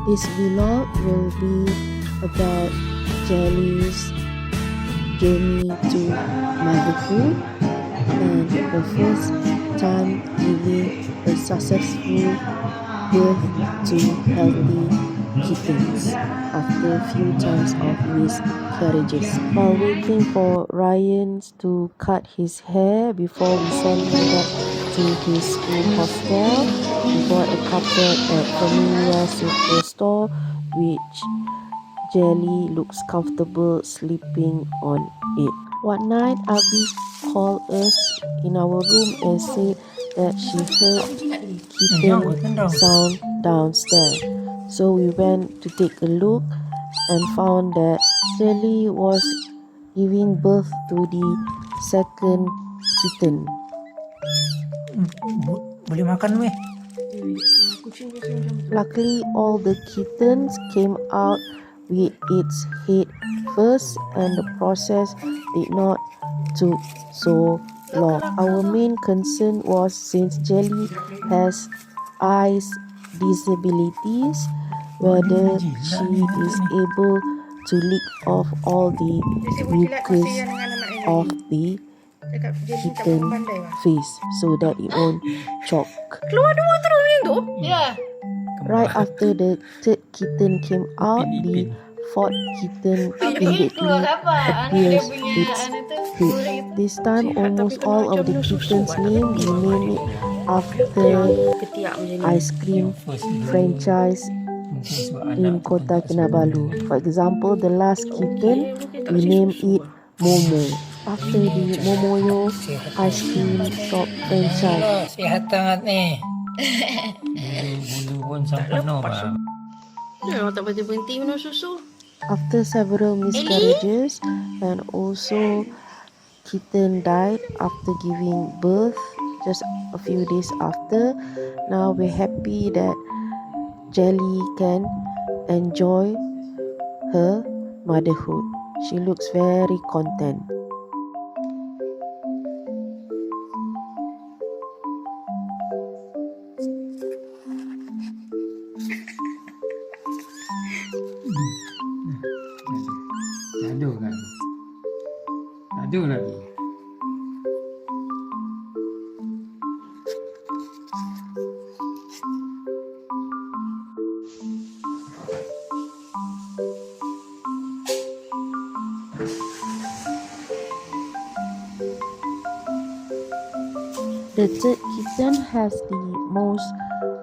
This vlog will be about Jelly's journey to motherhood and the first time giving a successful birth to healthy kittens after a few times of miscarriages. While waiting for Ryan to cut his hair before we send him back to his school hostel, we bought a carpet at Familia Superstore, which Jelly looks comfortable sleeping on it. One night, Abby called us in our room and said that she heard kitten sound downstairs. So we went to take a look and found that Jelly was giving birth to the second kitten. Boleh makan weh. Luckily, all the kittens came out with its head first, and the process did not take so long. Our main concern was, since Jelly has eyes disabilities, whether she is able to lick off all the mucus of the kitten face so that it won't choke. Keluar dua terus macam tu? Ya. Right after the third kitten came out, the fourth kitten immediately appears its head. This time, almost all of the kittens' name we named it after ice cream franchise in Kota Kinabalu. For example, the last kitten, we named it Momo after the Momoyo ice cream shop franchise. Sihat sangat ni. Bulu pun sampai penuh bang. Memang tak berhenti minum susu. After several miscarriages and also kitten died after giving birth just a few days after, now we're happy that Jelly can enjoy her motherhood. She looks very content. Aduh kan. Aduh lagi. The third kitten has the most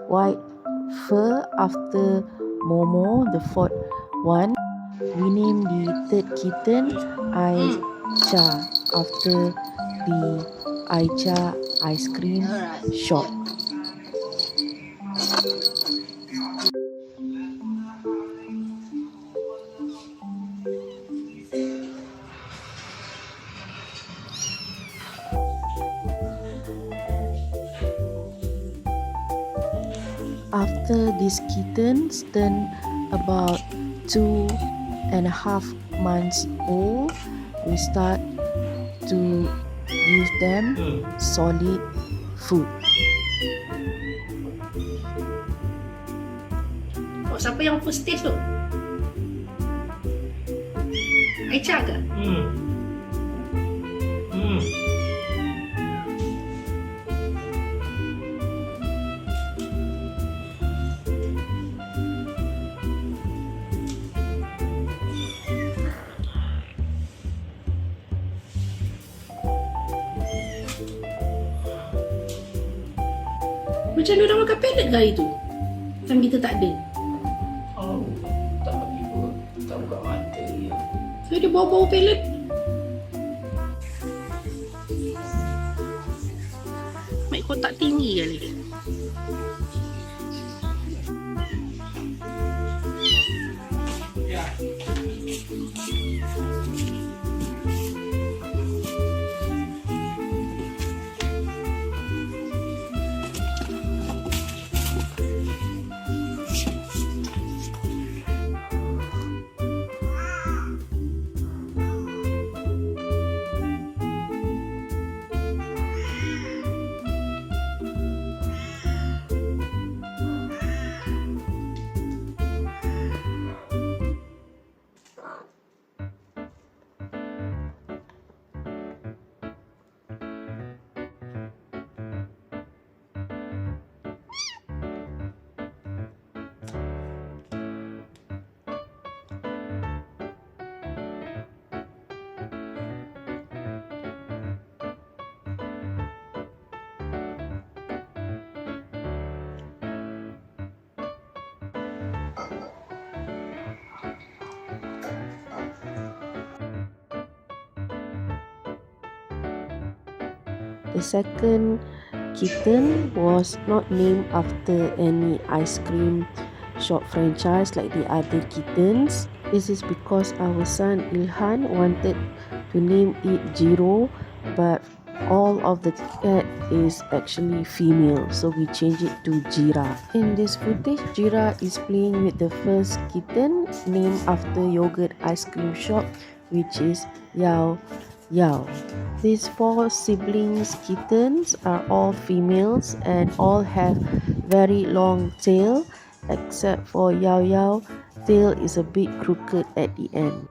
white fur after Momo, the fourth one. We named the third kitten Aicha after the Aicha ice cream shop. After these kittens turn about 2.5 months old, we start to give them solid food. Oh, siapa yang first stage tu? Aicha ke? Macam dia orang makan pellet ke hari tu? Macam kita tak ada. Oh, tak juga. Tak buka mata dia. So dia bau-bau pellet. Mak kotak tinggi kali. The second kitten was not named after any ice cream shop franchise like the other kittens. This is because our son Ilhan wanted to name it Jiro, but all of the cat is actually female, so we changed it to Jira. In this footage, Jira is playing with the first kitten named after yogurt ice cream shop, which is Yao Yao. These 4 siblings kittens are all females and all have very long tail, except for Yao Yao. Tail is a bit crooked at the end.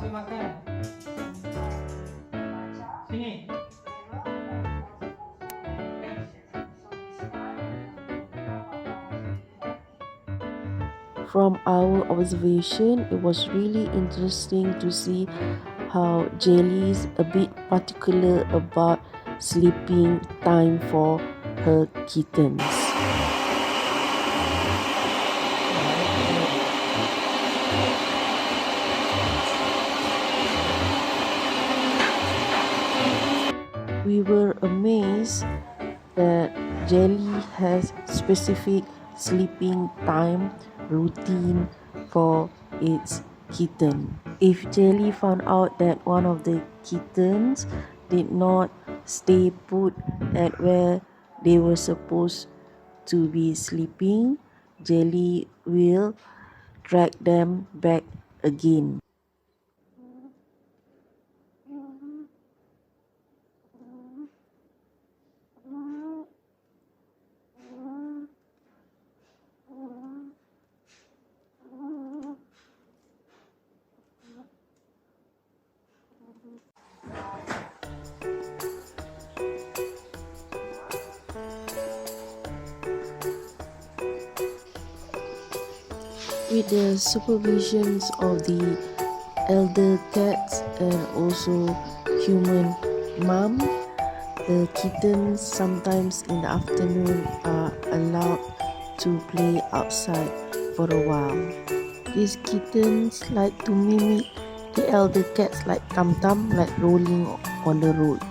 Sini makan. Sini. From our observation, it was really interesting to see how Jelly is a bit particular about sleeping time for her kittens. We were amazed that Jelly has specific sleeping time routine for its kitten. If Jelly found out that one of the kittens did not stay put at where they were supposed to be sleeping, Jelly will drag them back again. With the supervisions of the elder cats and also human mom, the kittens sometimes in the afternoon are allowed to play outside for a while. These kittens like to mimic the elder cats like Tam Tam, like rolling on the road.